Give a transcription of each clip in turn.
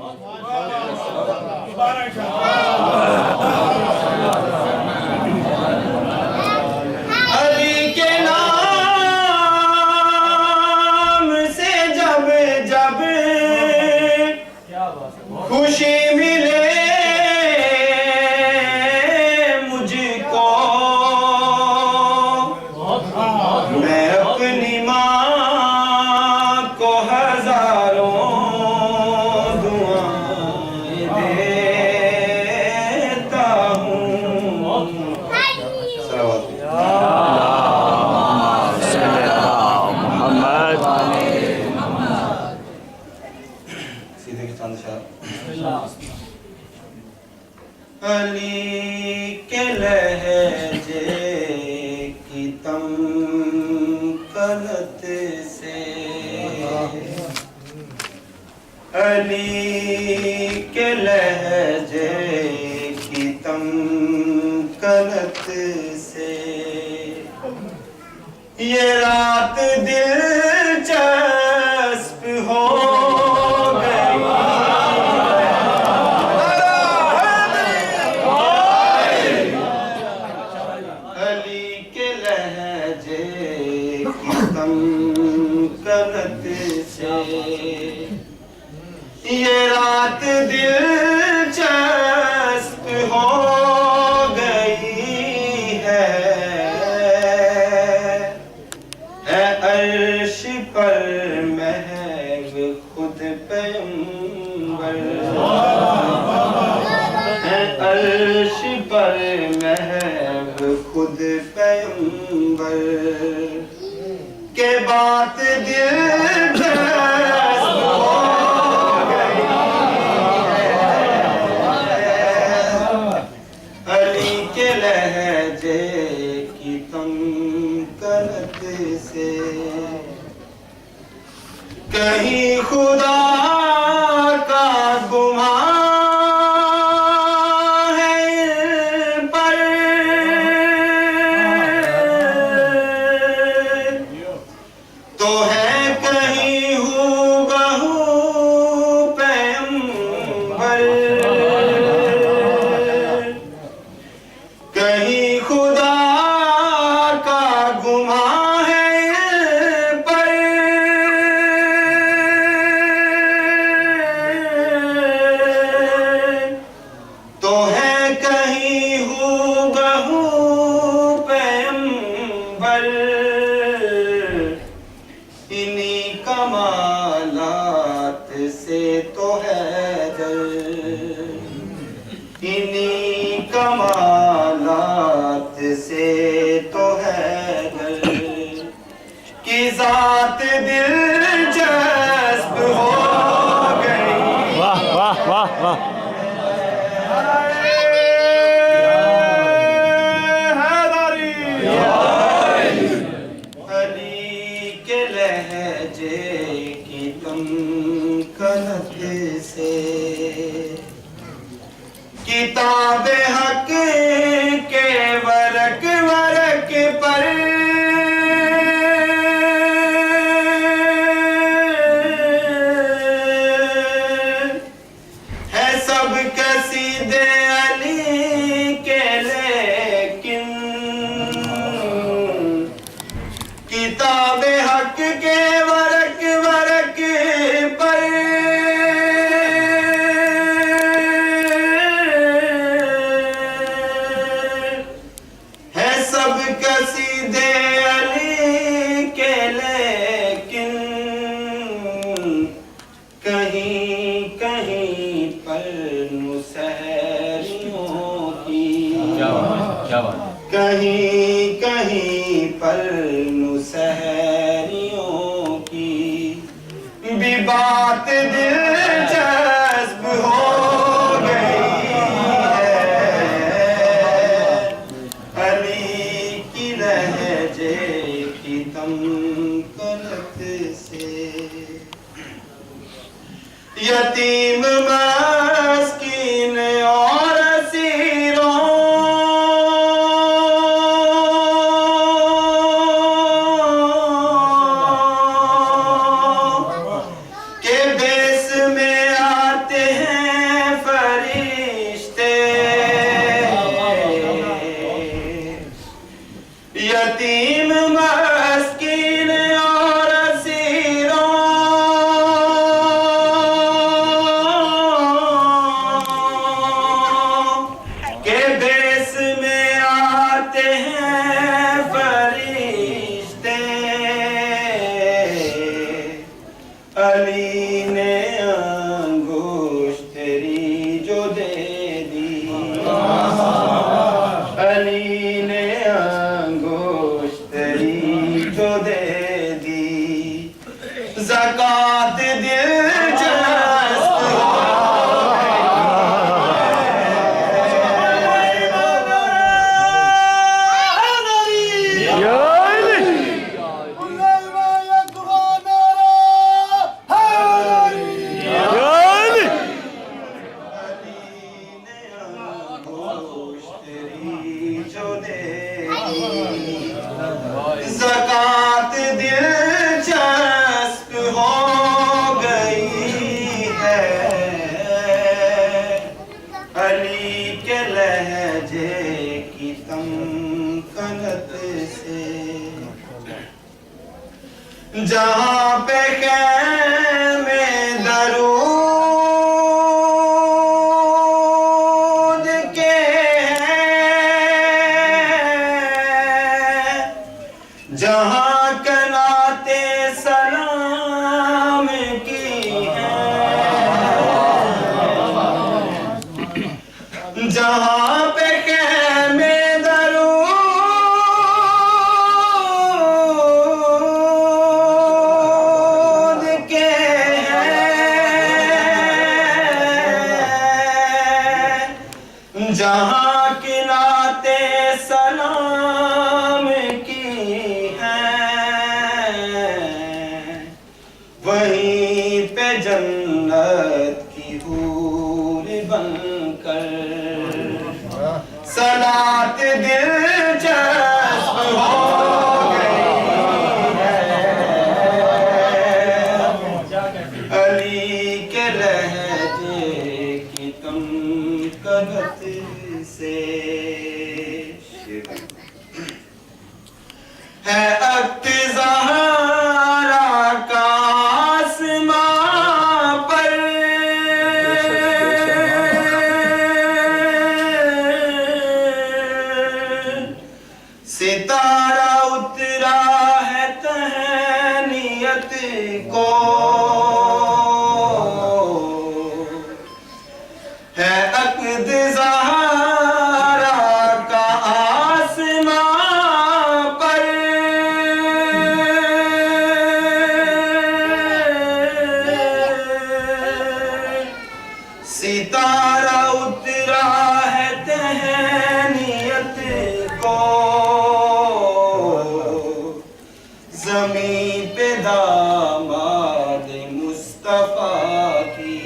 अली के नाम से जब जब खुशी मिले मुझको, मैं अपनी माँ को हजारों दुआएं देता हूँ। सीधे के चांद शाह। अली के लहजे की तम कलत से, अली के लहजे की तम कलत से, ये रात दिलचस्प हो गई। अली के लहजे की तम कलत से, ये रात दिलचस्प हो गई है। अर्श पर महव खुद पैगंबर, अर्श पर महव खुद पैगंबर के बात दिलचस्प हो गई है। अली के लहजे की तम कलत से, कहीं खुदा का गुमान है इन पर, तो है कहीं हूबहू पैगंबर। कहीं खुदा का गुमान है इन पर, तो है कहीं हूबहू पैगंबर। इन्हीं कमालात से तो हैदर, इन्हीं कमालात से तो हैदर की जात दिलचस्प हो गई। वाह वाह वाह वाह। अली के लहजे की तम कलत से, किताब हक के वरक वरक पर, है सब कसीदे अली के, लेकिन किताब हक के वरक वरक पर है सब कसीदे अली के, लेकिन कहीं कहीं पर नुसहरियों की, क्या बात। कहीं कहीं पर नुसहरियों की भी बात दिलचस्प हो गई है। अली की लहजे की तम कलत से, यतीम मस्कीन और असीरों के बेस में आते हैं जहाँ पे ख़ैमे दरूद के हैं, जहाँ कनाते सलाम की हैं, जहाँ पे ख़ैमे जहाँ किनाते सलाम की हैं, वहीं पे जन्नत की हूर बनकर सलात दिलचस्प हो गई है। अली के लहजे की तुम कदत से है अक्त ज़हरा का आसमां पर, सितारा उतरा है तहनीयत को, है अक़्द ज़हरा का आसमां पर, सितारा उतरा है तहनीयत को, ज़मीं पे दामाद मुस्तफ़ा की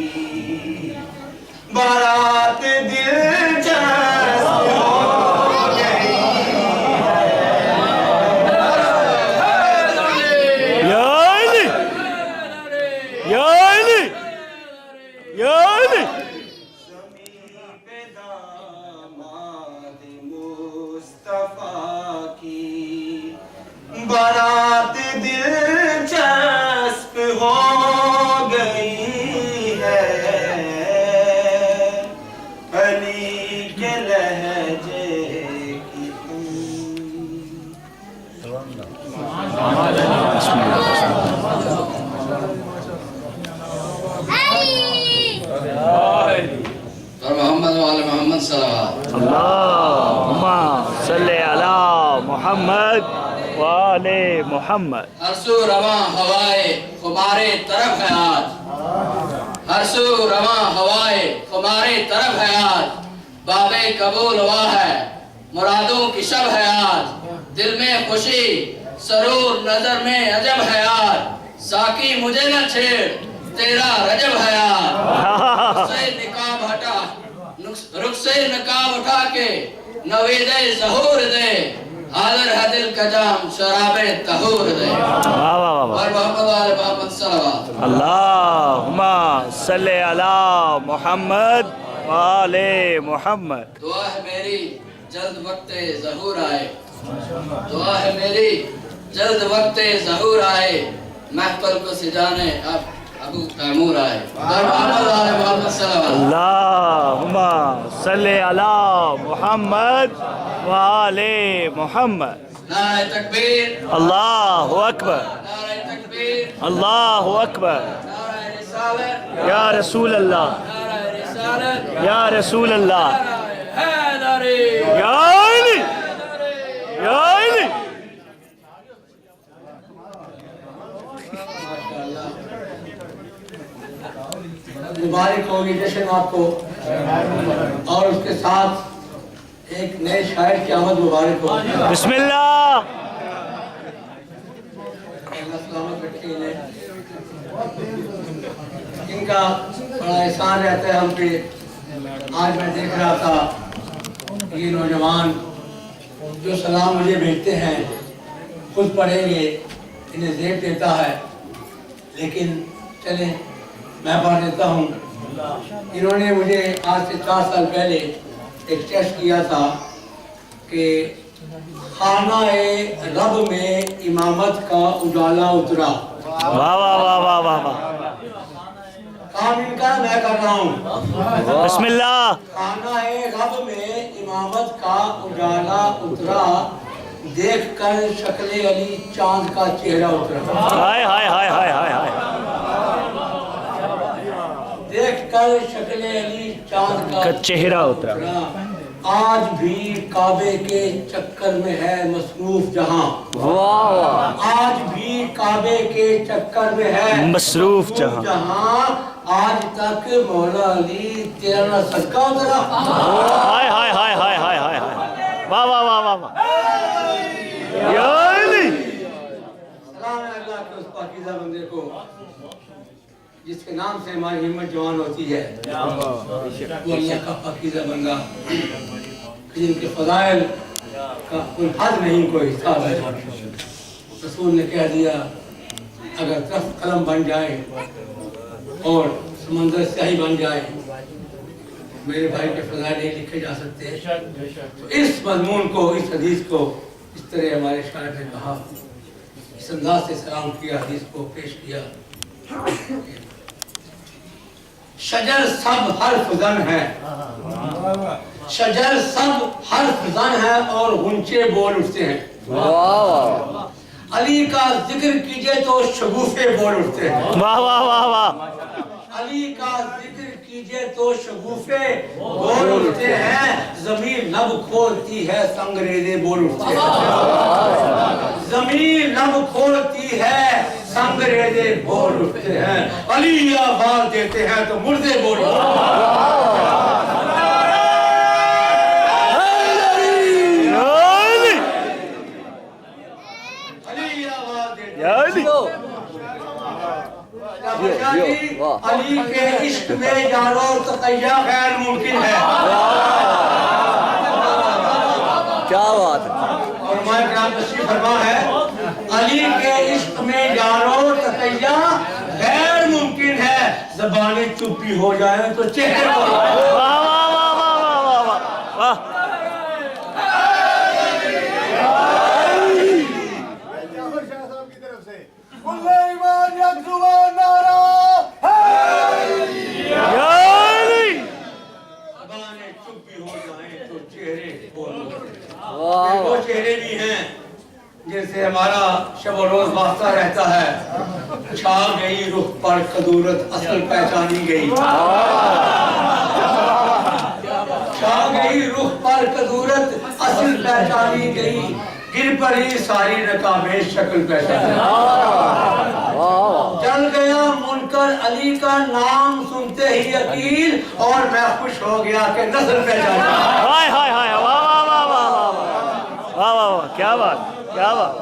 बारात दिलचस्प हो गई है। या अली, या अली, या अली। ज़मीं पे दामाद मुस्तफ़ा की बारात दिलचस्प हो गई है। अली के लहजे की और मोहम्मद वाले मोहम्मद सल्लल्लाहु अल्लाहुम्मा सल्ले अला मुहम्मद वाले मोहम्मद। हर सू रवा हवाए तुम्हारे तरफ है आज, हर सू रवा हवाए तुम्हारे तरफ है आज, बाबे कबूल हुआ है मुरादों की शब है आज, दिल में खुशी सरूर नजर में अजब है आज, साकी मुझे न छेड़ तेरा रजब है आज, रुखसे निकाब हटा रुखसे निकाब उठा के नवेदे ज़हूर दे, हाज़िर है दिल का जाम शराबे तहूर दे। वाह वाह वाह। और मोहम्मद वाले मोहम्मद सल्लल्लाहु अल्लाहुम्मा सल्ले अला मुहम्मद वाले मोहम्मद। दुआ है मेरी जल्द वक्ते ज़हूर आए, दुआ है मेरी जल्द वक्ते ज़हूर आए, महफिल को सजाने अब अबू तैमूर आए। और मोहम्मद वाले मोहम्मद सल्लल्लाहु अल्लाहुम्मा सल्ले अला मुहम्मद वाले मोहम्मद। नारे तकबीर, अल्लाहु अकबर, नारे तकबीर, अल्लाहु अकबर। नारे रिसालत, या रसूल अल्लाह, नारे रिसालत, या रसूल अल्लाह, हैदरी, या अली, या अली। मुबारक होगी जश्न आपको, और उसके साथ एक नए शायर की आमद मुबारक हो। बिस्मिल्लाह। सलामत रखे इन्हें, इनका बड़ा एहसान रहता है हम पे। आज मैं देख रहा था ये नौजवान जो सलाम मुझे भेजते हैं, खुद पढ़ेंगे, इन्हें जेब देता है, लेकिन चले मैं पढ़ देता हूँ। इन्होंने मुझे आज से 4 साल पहले एक टेस्ट किया था कि खाना रब में इमामत का उजाला उतरा। वाह वाह वाह वाह वाह वाह। काम इनका मैं कर रहा हूँ। बिस्मिल्लाह। खाना रब में इमामत का उजाला उतरा, देख कर शक्ल अली चांद का चेहरा उतरा। हाय हाय हाय हाय हाय हाय। देख कर शक्ल अली चांद का चेहरा उतरा। आज भी काबे के चक्कर में है मसरूफ जहां। वाह। आज भी काबे के चक्कर में है मसरूफ जहां। आज तक मौला अली तेरा ना सदका उतरा। हाय हाय हाय हाय हाय हाय हाय। वाह वाह वाह वाह वाह। या अली। सलाम है अल्लाह के उस पाकीज़ा बंदे को जिसके नाम से हमारी हिम्मत जवान होती है। वो अल्लाह का पाकीज़ा बंदा जिनके फज़ाइल का कोई हद नहीं, कोई हिसाब है। रसूल ने कह दिया अगर 10 कलम बन जाए और समंदर स्याही बन जाए, मेरे भाई के फज़ाइल नहीं लिखे जा सकते। तो इस मज़मून को, इस हदीस को इस तरह हमारे शायर ने कहा, इस अंदाज से सलाम किया, हदीस को पेश किया। शजर सब हर्फ ज़न है, शजर सब हर्फ ज़न है और गुंचे बोल उठते हैं। अली का जिक्र कीजिए तो शगुफे बोल उठते हैं। वाह वाह वाह वाह। अली का जिक्र कीजिए तो शगुफे बोल उठते हैं, जमीन लब खोलती है संगरेजे बोल उठते हैं। जमीन लब खोलती है संगरेजे बोल उठते हैं। अली आवाज देते हैं तो मुर्दे बोल उठते हैं। अली के इश्क में यारो तक़य्या गैर मुमकिन है। क्या बात है। और मैं ग्राम तशरीफ फरमा है, अली के इश्क में यारो तक़य्या गैर मुमकिन है, ज़बाने चुप्पी हो जाए तो चेहरे पर। वाह वाह वाह वाह वाह वाह वाह। वो चेहरे भी हैं जिनसे हमारा शब रोज वास्ता रहता है। छा गई रुख पर कदूरत असल पहचानी गई। छा गई रुख पर कदूरत असल पहचानी गई, गिर पड़ी सारी नकाबे शक्ल पहचानी। जल गया मुनकर अली का नाम सुनते ही अकील, और मैं खुश हो गया कि नस्ल पहचानी। हाय हाय हाय। वाह वाह वाह वाह वाह वाह वाह वाह। क्या बात, क्या बात।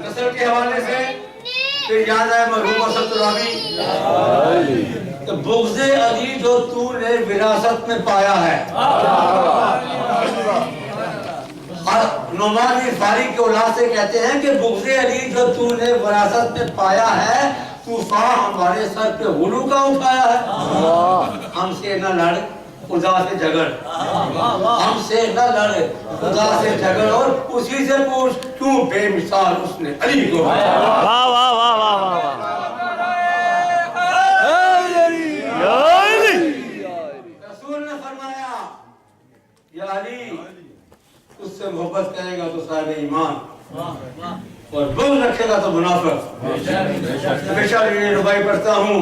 नस्ल के हवाले से फिर याद आया मरहूम असद तुराबी, तो बुग़्ज़े अली जो तूने विरासत में पाया है। नौमान बिन फारिक के औलाद से कहते हैं कि बुग़्ज़े अली जो तूने विरासत में पाया है, तूफान हमारे सर पे हुलू का उठाया है। हमसे न लड़ खुदा से झगड़, हमसे न लड़ खुदा से झगड़, और उसी से पूछ क्यों बेमिसाल उसने अली को। वाह वाह वाह वाह वाह वाह। रसूल ने फरमाया, या अली उससे मोहब्बत करेगा तो साहिब ईमान, और बुग़्ज़ रखेगा तो मुनाफ़िक़। हमेशा ये रुबाई पढ़ता हूँ,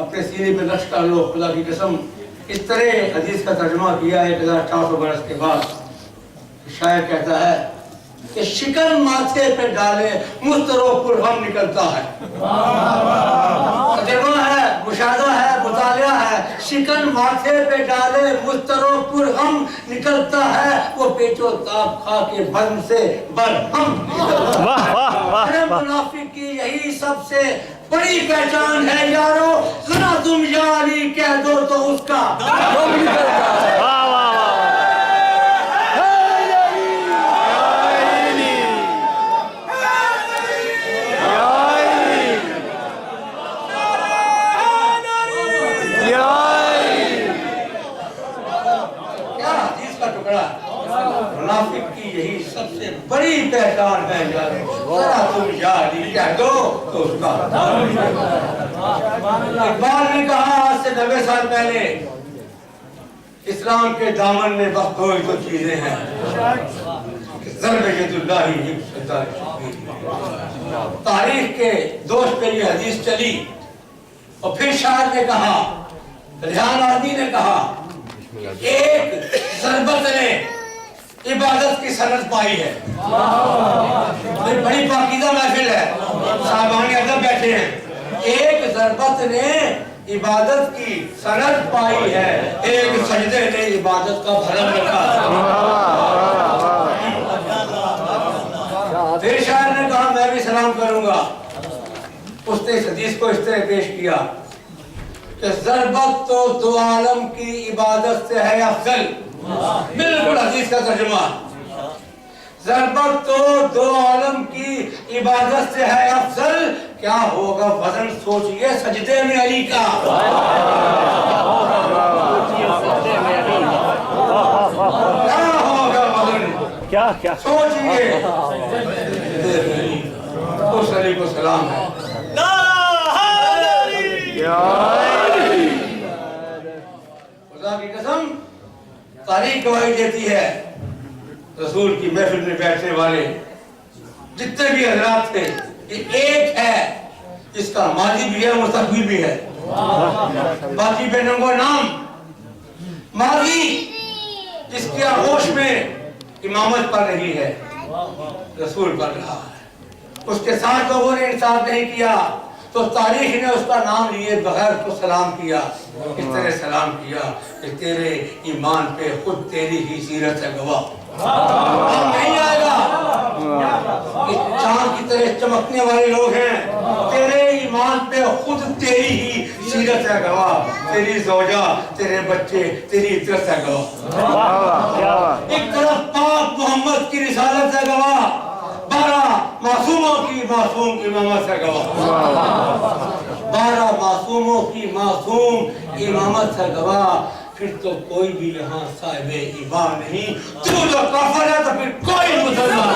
अपने सीने पे नक्श कर लो खुदा की कसम। इस तरह हदीस का तर्जुमा किया 1400 बरस के बाद। शायर कहता है कि शिकन माथे पे डाले मुस्तरो पुरहम निकलता है। तजुर्बा है, मुशाहदा है, मुतालिया है। शिकन माथे पे डाले मुस्तरो पुरहम निकलता है, वो पेचो ताप खा के बर्म से बरहम। वाह वाह वाह। मुनाफिक की यही सबसे बड़ी पहचान है यारो, जरा तुम या अली कह दो तो उसका। वाह वाह वाह। क्या हदीस का टुकड़ा। मुनाफिक की यही सबसे बड़ी पहचान है यार। जरा तुम यार ये कह दो तो उसका इकबाल ने कहा आज से 90 साल पहले, इस्लाम के दामन में बस दो ही तो चीजें हैं, तारीख के दोष पे ये हदीस चली। और फिर शायर ने कहा, रिहान आदमी ने कहा, एक ज़रबत ने इबादत की सनद पाई है। बड़ी पाकीज़ा महफिल है, साहबान अदब बैठे हैं। एक ज़रबत ने इबादत की सनद पाई है, एक सजदे ने इबादत का भरम रखा। फिर शायर ने कहा मैं भी सलाम करूंगा। उसने इस हदीस को इस तरह पेश किया कि ज़रबत तो दो आलम की इबादत से है अफजल। बिल्कुल हदीस का तर्जुमा। ज़रबत तो दो आलम की इबादत से है अफजल, क्या होगा वजन सोचिए सजदे में अली का। क्या होगा वजन, क्या क्या सोचिए। उस अली को सलाम है। खुदा की कसम तारीख गवाही देती है, रसूल की महफिल में बैठने वाले जितने भी हजरात थे, ये एक है जिसका माजी भी है मुस्तकबिल भी है। बाकी बेनंगो नाम माजी जिसकी आगोश में इमामत पढ़ रही है, रसूल पढ़ रहा है। उसके साथ लोगों ने इंसाफ नहीं किया तो तारीख ने उसका नाम लिए बगैर उसको सलाम किया। इस तरह सलाम किया कि तेरे ईमान पे खुद तेरी ही सीरत है गवाह। नहीं आएगा, चांद की तरह चमकने वाले लोग हैं, तेरे ईमान पे खुद तेरी ही सीरत है गवाह। तेरी ज़ौजा, तेरे बच्चे, तेरी इतरत है गवाह। एक तरफ पाक मोहम्मद की रिसालत है गवाह, 12 मासूमों की मासूम इमामत है गवाह। 12 मासूमों की मासूम इमामत है गवाह। फिर तो कोई भी यहाँ साहिबे ईमान नहीं, तू जो काफिर है तो फिर कोई मुसलमान।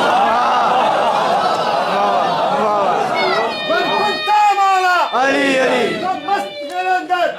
अली अली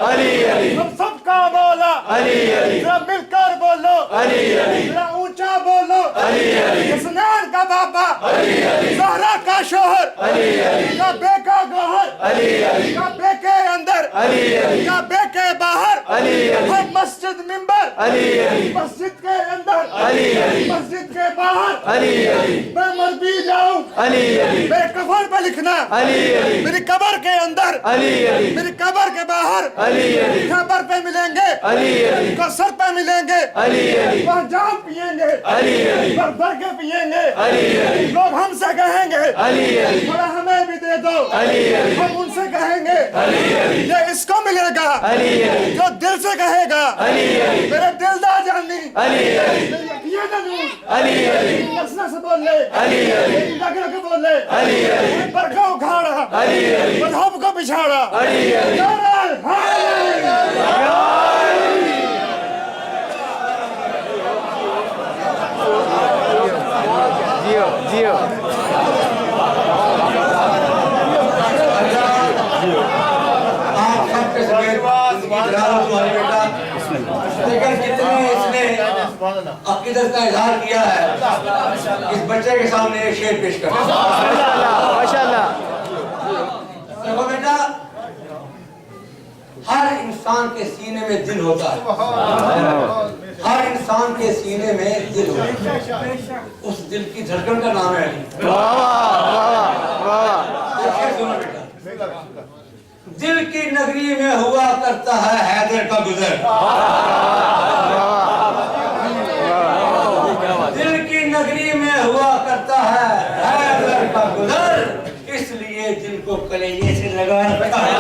अली अली हम सबका मौला अली अली मिलकर बोलो अली अली ऊंचा बोलो अली अली हसनैन का बाबा अली अली ज़हरा का शोहर अली अली काबे का गौहर अली अली काबे के अंदर अली अली काबे के बाहर अली अली हम मस्जिद मिंबर अली अली मस्जिद के अंदर अली अली मस्जिद के बाहर अली अली मैं मर भी जाऊं अली अली मेरे कफन पे लिखना अली अली मेरी कब्र के अंदर अली अली मेरी कब्र के बाहर अली अली खबर पे मिलेंगे अली अली कसर पे मिलेंगे अली अली वहाँ जाम पिएंगे अली अली भर भर के पिएंगे अली अली लोग हमसे कहेंगे अली अली थोड़ा हमें भी दे दो अली अली हम उनसे कहेंगे अली अली ये इसको मिलेगा अली अली जो दिल से कहेगा अली अली मेरे दिलदार जानी अली अली ये नजूर अली अली नस्ल से बोल ले अली अली लग लग बोल ले अली अली बरखा उखाड़ा अली अली मजहब को बिछाड़ा अली अली जियो जियो आप सबके समेत तुम्हारे बेटा, लेकिन जितने इसने अकीदत का इजहार किया है, इस बच्चे के सामने एक शेर पेश कर। माशाल्लाह देखो बेटा, हर इंसान के सीने में दिल होता है, हर इंसान के सीने में दिल होता है। उस दिल की धड़कन का नाम है अली। शेर सुनो बेटा, दिल की नगरी में हुआ करता है हैदर का गुजर। दिल की नगरी में हुआ करता है हैदर का गुजर, इसलिए दिल को कलेजे से लगा रखा है।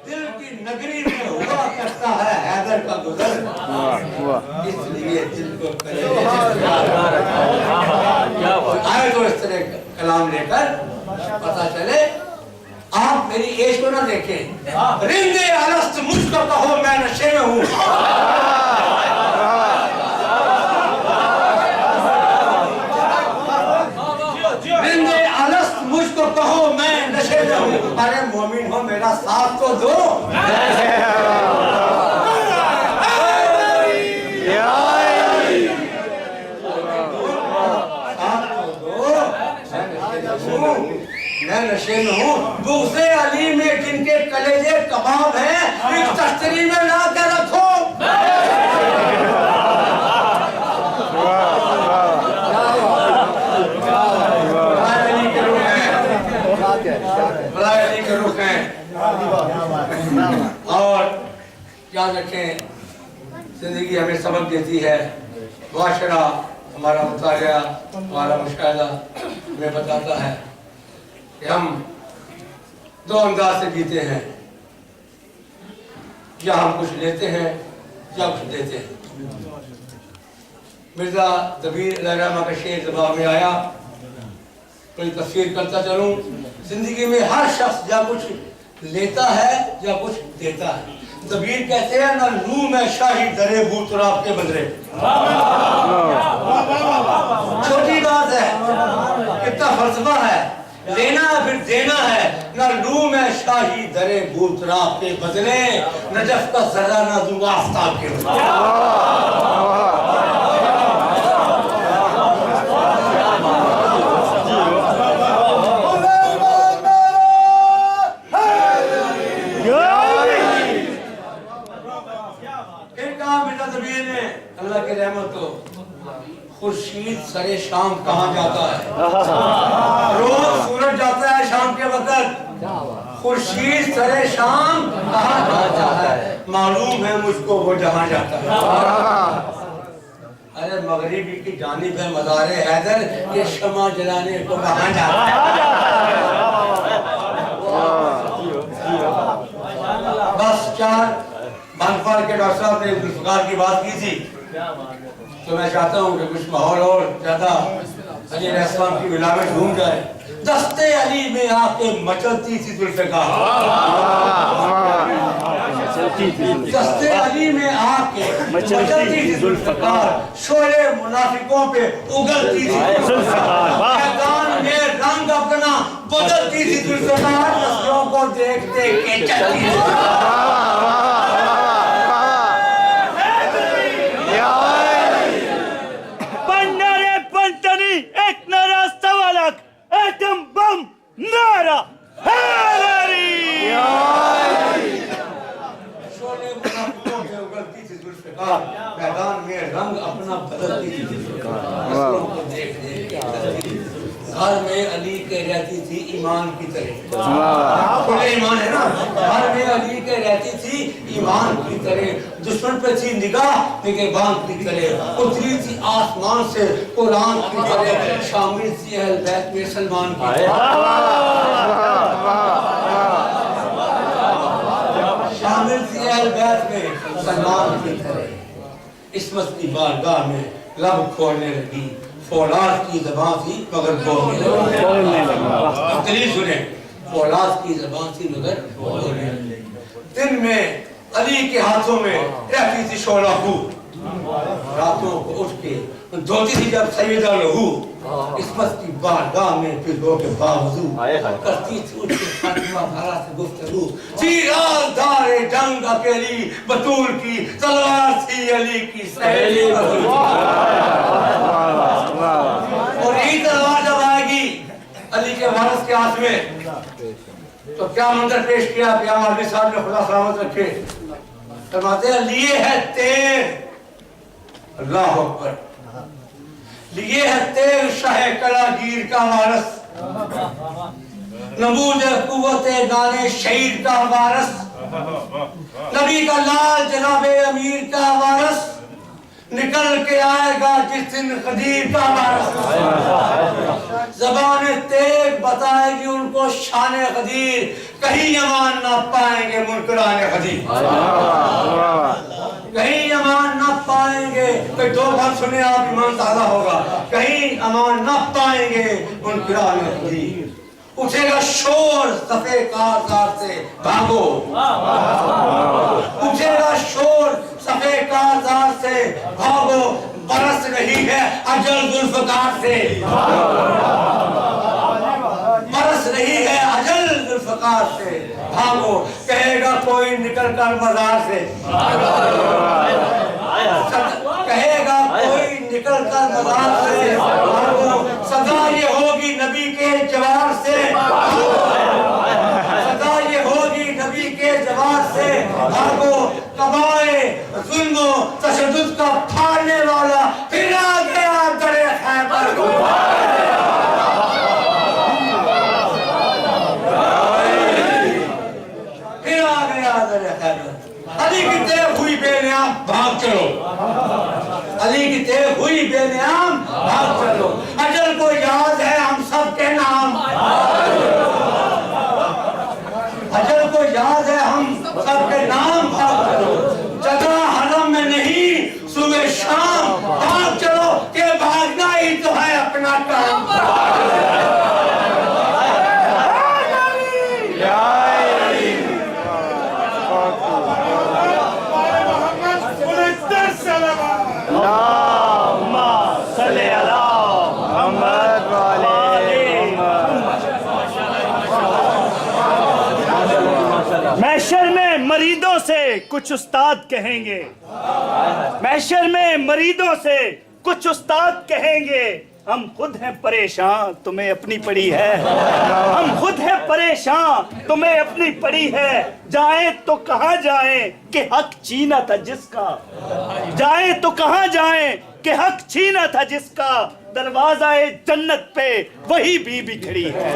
दिल की नगरी में हुआ करता है पता चले आप मेरी एज को ना देखें। रिंदे अलस्त मुझको कहो मैं नशे में हूँ। रिंदे अलस्त मुझको कहो मैं नशे में हूँ। अरे मोमिन हो मेरा साथ तो दो। मैं नशे में हूँ। दूसरे अली में जिनके कलेजे कबाब हैं एक तश्तरी में ला के रखो। अली के रुख हैं। और याद रखें जिंदगी हमें सबक देती है। माशरा हमारा मुतालिया हमारा मुशाहिदा हमें बताता है कि हम दो अंदाज से जीते हैं, या हम कुछ लेते हैं या कुछ देते हैं। मिर्जा दबीर अलैहिर्रहमा का शेर ज़बान में आया, कोई तफसीर करता चलूं। जिंदगी में हर शख्स या कुछ लेता है या कुछ देता है। दबीर कहते हैं ना लू में शाही दरे बूतराब के बदले। छोटी बात है, कितना फलसफा है। लेना है फिर देना है। ना लू में शाही दरे बूतराब के बदले, नजफ का जरा ना दूंगा आफ्ताब के बदले। अल्लाह के रहमत हो। खुर्शीद सरे शाम कहाँ जाता है? रोज सूरज जाता है शाम के वक्त। खुर्शीद सरे शाम कहाँ जाता है? मालूम है मुझको वो जहाँ जाता है। अरे मगरिबी की जानिब है मज़ारे हैदर, ये शमा जलाने को कहाँ जाता है? बस चार बानफार के डॉक्टर साहब ने जुल्फ़िकार की बात की थी, तो मैं चाहता हूँ कि कुछ माहौल और ज्यादा अली अलैहिस्सलाम की मिलावट ढूंढ जाए। दस्ते अली में आके मचलती थी जुल्फ़िकार। दस्ते अली में आके मचलती थी जुल्फ़िकार। शोले मुनाफिकों पे उगलती थी जुल्फ़िकार। मैदान में रंग अपना बदलती थी जुल्फ़िकार। नस्लों को देखते के चलती थी। एक नारा सवा लाख एटम बम नारा हैदरी। शोले मुनाफिकों पे उगलती थी जुल्फ़िकार। मैदान में रंग अपना बदलती थी जुल्फ़िकार। को देख देख घर में अली के रहती थी ईमान की तरह। खुले ईमान है ना। घर में अली के रहती थी ईमान की तरह। दुश्मन पे थी निगाह निगहबान की तरह। उतरी थी आसमान से कुरान की तरह। शामिल थी अहल बैत में सलमान की तरह। शामिल थी अहल बैत में सलमान की तरह। इस्मत की बारगाह में लब खोलने लगी। फौलाद की ज़बान थी मगर बोलने लगी। सुने, फौलाद की ज़बान थी मगर बोलने लगी। दिन में अली के हाथों में रहती थी शोला हू। रातों को उठ के धोती थी जब सैयदा लहू। इस्मत की बारगाह में फिजों के बावजूद करती थी उठ के फातिमा ज़हरा से गुफ्तगू। दारे जंग अकेली बतूल की तलवार थी अली की सहेली। और यही तलवार जब आएगी अली के वारिस के हाथ में तो क्या मंजर पेश किया प्याम आलमी साहब ने, खुदा सलामत रखे। फरमाते हैं लिए है तेर, अल्लाह अकबर, लिए है तेर शाह कलागीर का वारिस, नबूद कुव्वत गाने शहीद का वारिस, नबी का लाल जनाबे अमीर का वारिस, निकल के आएगा जिस दिन खदीर का वारिस। जबान तेग बताएगी उनको शान खदीर, कहीं अमान ना पाएंगे मुनकरान खदीर। कहीं अमान ना पाएंगे। कोई दो बात सुने आप ईमान ताज़ा होगा। कहीं अमान ना पाएंगे मुनकरान खदीर। उठेगा शोर सफेद कारदार से भागो, उठेगा शोर सफेद कारदार से भागो, बरस रही है अजल जुल्फकार से, बरस रही है अजल जुल्फकार से भागो। कहेगा कोई निकल कर बाजार से, कहेगा कोई निकल कर बाजार से भागो, सदा ये होगी नबी के जवार से, सदा ये होगी नबी के जवार से भागो। कबाए जुल्म तशद्दुद का फाड़ने वाला फिर आ गया दरे खैबर, फिर आ गया दरे खैबर। अली की तेज हुई बेनियाम भाग चलो, अली की तेज हुई बेनियाम भाग चलो, अजल को याद है हम सब के नाम, अजल को याद है हम सब के नाम भाग चलो। जगह हरम में नहीं सुबह शाम भाग चलो, के भागना ही तो है अपना काम। महशर में मरीदों से कुछ उस्ताद कहेंगे, महशर में मरीदों से कुछ उस्ताद कहेंगे, हम खुद हैं परेशान तुम्हें अपनी पड़ी है, हम खुद हैं परेशान तुम्हें अपनी पड़ी है। जाए तो कहां जाए कि हक छीना था जिसका, जाए तो कहां जाए कि हक छीना था जिसका, दरवाज़ाए जन्नत पे वही बीबी खड़ी है,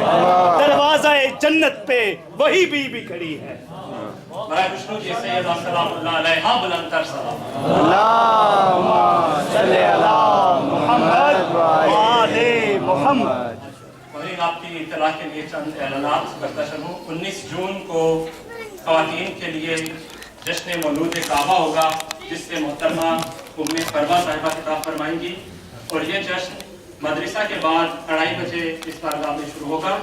दरवाज़ाए जन्नत पे वही बीबी खड़ी है। बड़ा विष्णु जी सैयद सलामुल्लाह अलैहा बुलंदतर सलाम। अल्लाहुम्मा सल्ली अला मुहम्मद व आले मुहम्मद। वहीं आपकी इत्तला के लिए चंद ऐलानात करता चलूं। 19 जून को ख़वातीन के लिए जश्न मौलूद काबा होगा, जिससे मोहतरमा उम्मे फरवा साहिबा खिताब फरमाएंगी, और ये जश्न मदरसा के बाद 2:30 बजे इस बारगाह में शुरू होगा।